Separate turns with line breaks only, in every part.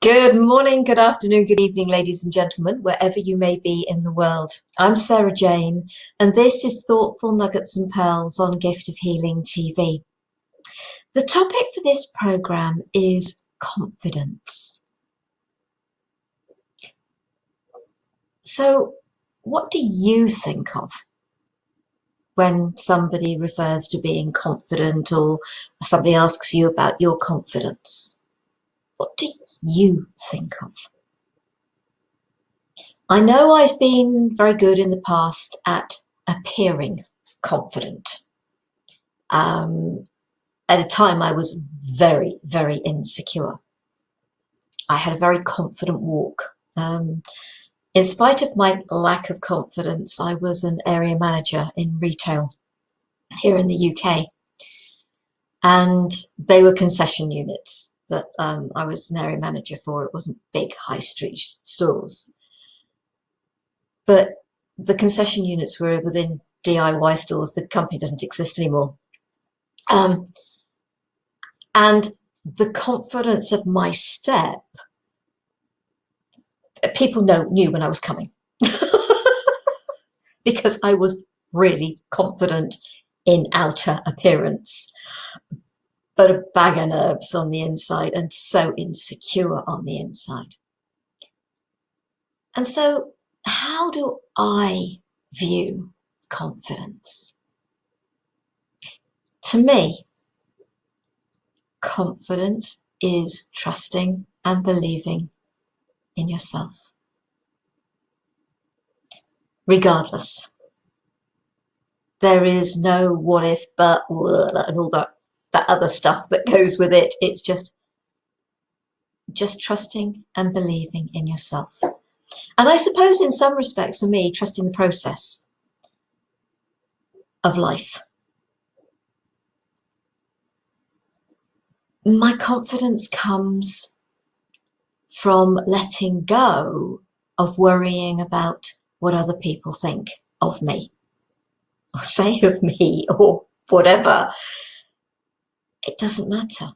Good morning, good afternoon, good evening, ladies and gentlemen, wherever you may be in the world. I'm Sara Jane, and this is Thoughtful Nuggets and Pearls on Gift of Healing TV. The topic for this program is confidence. So, what do you think of when somebody refers to being confident or somebody asks you about your confidence? What do you think of? I know I've been very good in the past at appearing confident. At a time I was very, very insecure. I had a very confident walk. In spite of my lack of confidence, I was an area manager in retail here in the UK. And they were concession units that I was an area manager for. It wasn't big high street stores. But the concession units were within DIY stores. The company doesn't exist anymore. And the confidence of my step, people knew when I was coming because I was really confident in outer appearance, but a bag of nerves on the inside and so insecure on the inside. And so how do I view confidence? To me, confidence is trusting and believing in yourself. Regardless. There is no what if, but, and all that other stuff that goes with it. It's just trusting and believing in yourself. And I suppose in some respects for me, trusting the process of life. My confidence comes from letting go of worrying about what other people think of me or say of me or whatever. It doesn't matter.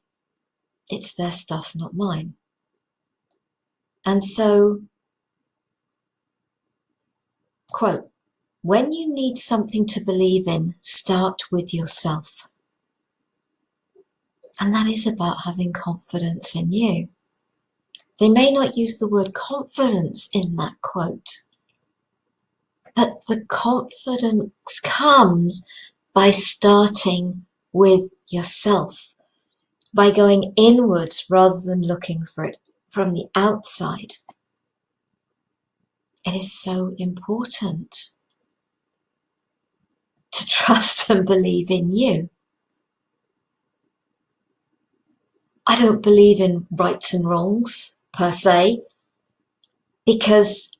It's their stuff, not mine. And so, quote, when you need something to believe in, start with yourself. And that is about having confidence in you. They may not use the word confidence in that quote, but the confidence comes by starting with yourself, by going inwards rather than looking for it from the outside. It is so important to trust and believe in you. I don't believe in rights and wrongs per se, because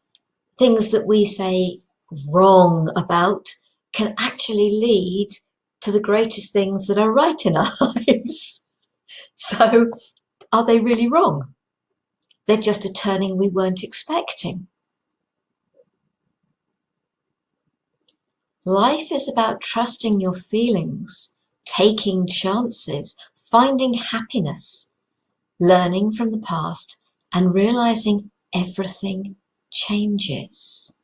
things that we say wrong about can actually lead to the greatest things that are right in our lives. So are they really wrong? They're just a turning we weren't expecting. Life is about trusting your feelings, taking chances, finding happiness, learning from the past, and realizing everything changes.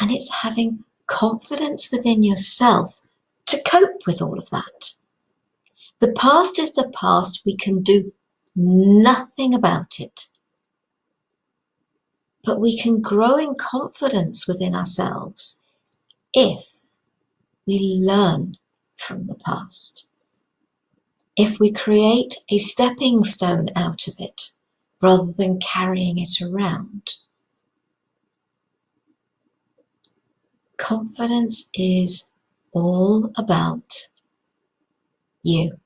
And it's having confidence within yourself to cope with all of that. The past is the past. We can do nothing about it. But we can grow in confidence within ourselves if we learn from the past. If we create a stepping stone out of it, rather than carrying it around. Confidence is all about you.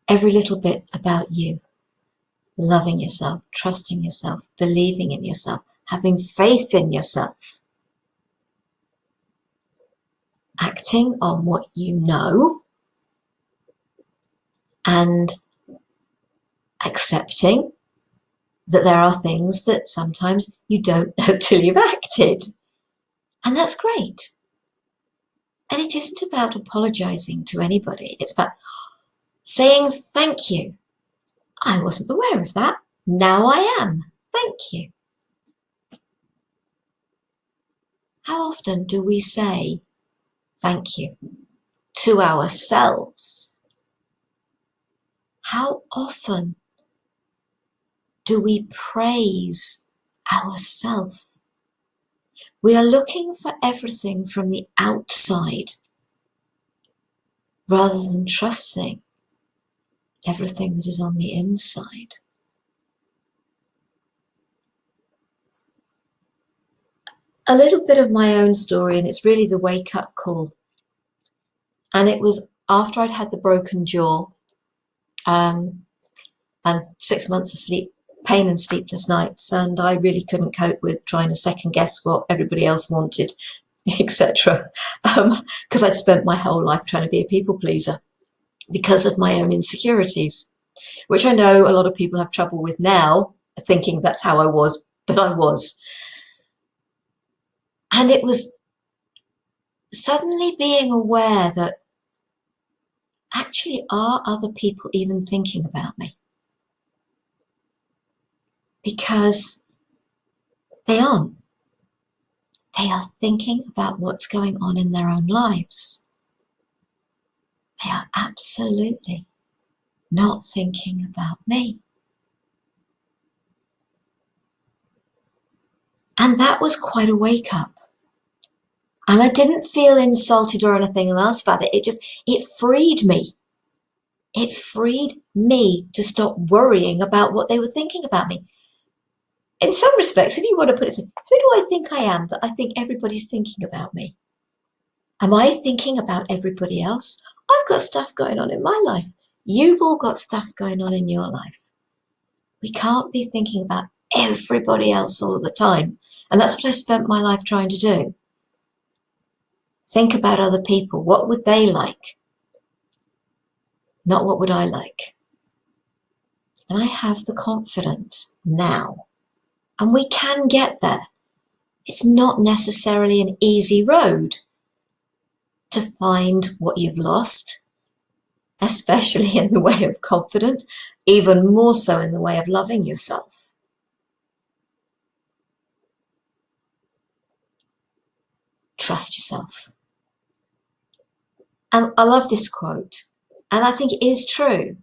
Every little bit about you. Loving yourself, trusting yourself, believing in yourself, having faith in yourself. Acting on what you know and accepting that there are things that sometimes you don't know till you've acted. And that's great. And it isn't about apologizing to anybody. It's about, Saying thank you. I wasn't aware of that. Now I am. Thank you. How often do we say thank you to ourselves? How often do we praise ourselves? We are looking for everything from the outside rather than trusting everything that is on the inside. A little bit of my own story, and it's really the wake-up call. And it was after I'd had the broken jaw and 6 months of sleep, pain and sleepless nights, and I really couldn't cope with trying to second guess what everybody else wanted, etc. Because I'd spent my whole life trying to be a people pleaser because of my own insecurities, which I know a lot of people have trouble with now, thinking that's how I was, but I was. And it was suddenly being aware that actually, are other people even thinking about me? Because they aren't. They are thinking about what's going on in their own lives. They are absolutely not thinking about me. And that was quite a wake up. And I didn't feel insulted or anything else about it. It freed me. It freed me to stop worrying about what they were thinking about me. In some respects, if you want to put it, who do I think I am that I think everybody's thinking about me? Am I thinking about everybody else? I've got stuff going on in my life. You've all got stuff going on in your life. We can't be thinking about everybody else all the time. And that's what I spent my life trying to do. Think about other people. What would they like? Not what would I like? And I have the confidence now. And we can get there. It's not necessarily an easy road to find what you've lost, especially in the way of confidence, even more so in the way of loving yourself. Trust yourself. And I love this quote, and I think it is true.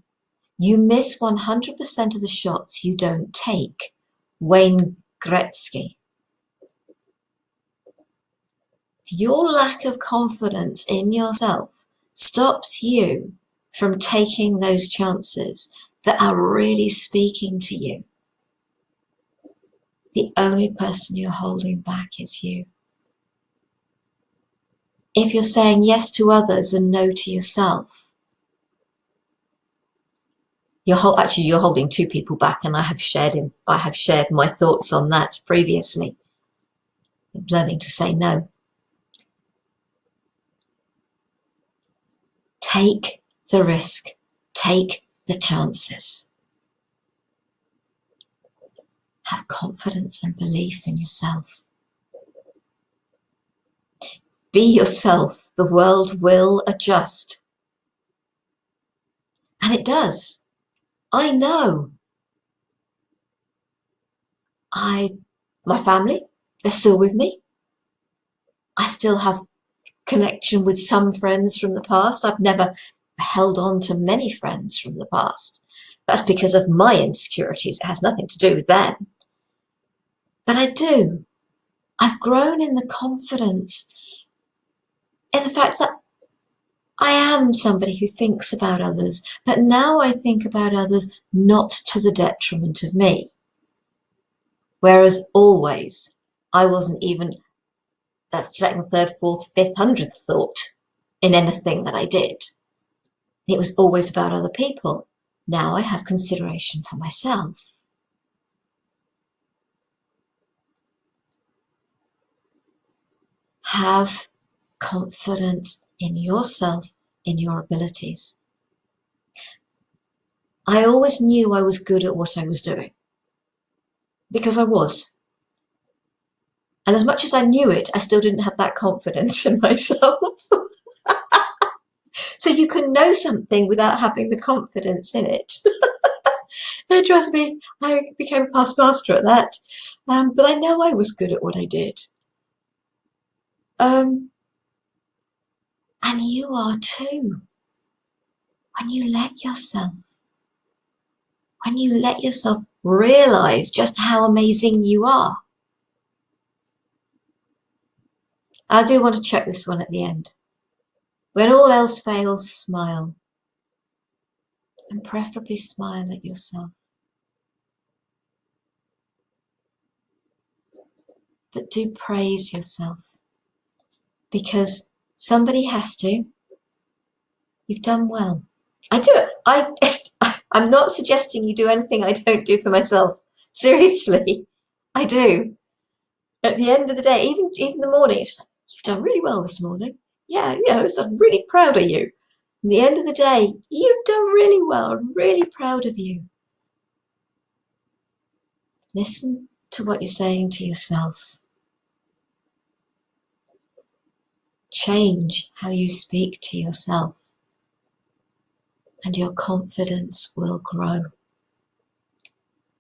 You miss 100% of the shots you don't take. Wayne Gretzky. Your lack of confidence in yourself stops you from taking those chances that are really speaking to you. The only person you're holding back is you. If you're saying yes to others and no to yourself, you're holding two people back, and I have shared my thoughts on that previously. Learning to say no. Take the risk. Take the chances. Have confidence and belief in yourself. Be yourself. The world will adjust. And it does. I know. My family, they're still with me. I still have connection with some friends from the past. I've never held on to many friends from the past. That's because of my insecurities. It has nothing to do with them. But I do. I've grown in the confidence in the fact that I am somebody who thinks about others, but now I think about others not to the detriment of me. Whereas always, I wasn't even that second, third, fourth, fifth, 100th thought in anything that I did. It was always about other people. Now I have consideration for myself. Have confidence in yourself, in your abilities. I always knew I was good at what I was doing, because I was. And as much as I knew it, I still didn't have that confidence in myself. So you can know something without having the confidence in it. Trust me, I became a past master at that. But I know I was good at what I did. And you are too. When you let yourself realize just how amazing you are. I do want to check this one at the end. When all else fails, smile. And preferably smile at yourself. But do praise yourself. Because somebody has to. You've done well. I do it. I'm not suggesting you do anything I don't do for myself. Seriously, I do. At the end of the day, even the morning, it's like, you've done really well this morning. Yeah, I'm really proud of you. At the end of the day, you've done really well. I'm really proud of you. Listen to what you're saying to yourself. Change how you speak to yourself, and your confidence will grow.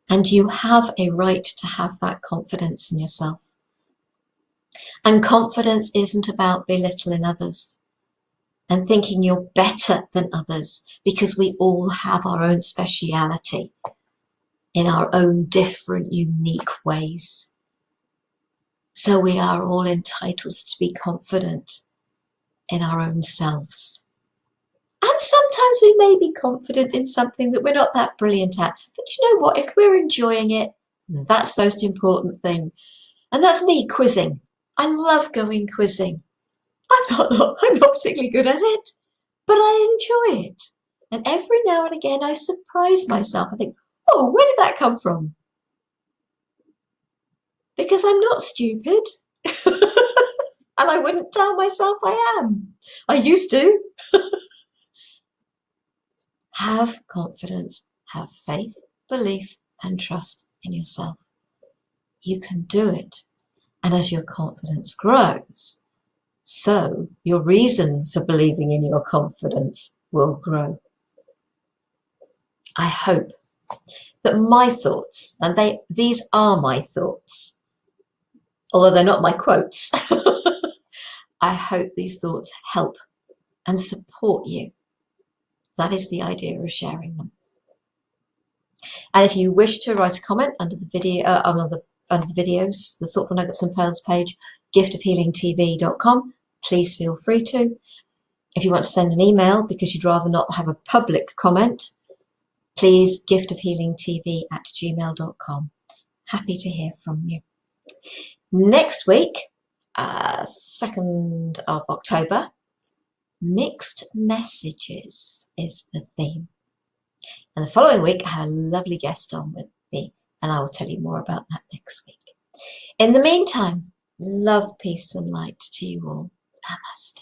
And you have a right to have that confidence in yourself. And confidence isn't about belittling others and thinking you're better than others, because we all have our own speciality in our own different, unique ways. So we are all entitled to be confident in our own selves. And sometimes we may be confident in something that we're not that brilliant at. But you know what? If we're enjoying it, that's the most important thing. And that's me quizzing. I love going quizzing. I'm not particularly good at it, but I enjoy it. And every now and again, I surprise myself. I think, oh, where did that come from? Because I'm not stupid. And I wouldn't tell myself I am. I used to. Have confidence, have faith, belief, and trust in yourself. You can do it. And as your confidence grows, so your reason for believing in your confidence will grow. I hope that my thoughts, and these are my thoughts, although they're not my quotes, I hope these thoughts help and support you. That is the idea of sharing them. And if you wish to write a comment under the video, under the videos, the Thoughtful Nuggets and Pearls page, giftofhealingtv.com, please feel free to. If you want to send an email because you'd rather not have a public comment, please giftofhealingtv@gmail.com. Happy to hear from you. Next week, 2nd of October, mixed messages is the theme. And the following week, I have a lovely guest on with me, and I will tell you more about that next week. In the meantime, love, peace, and light to you all. Namaste.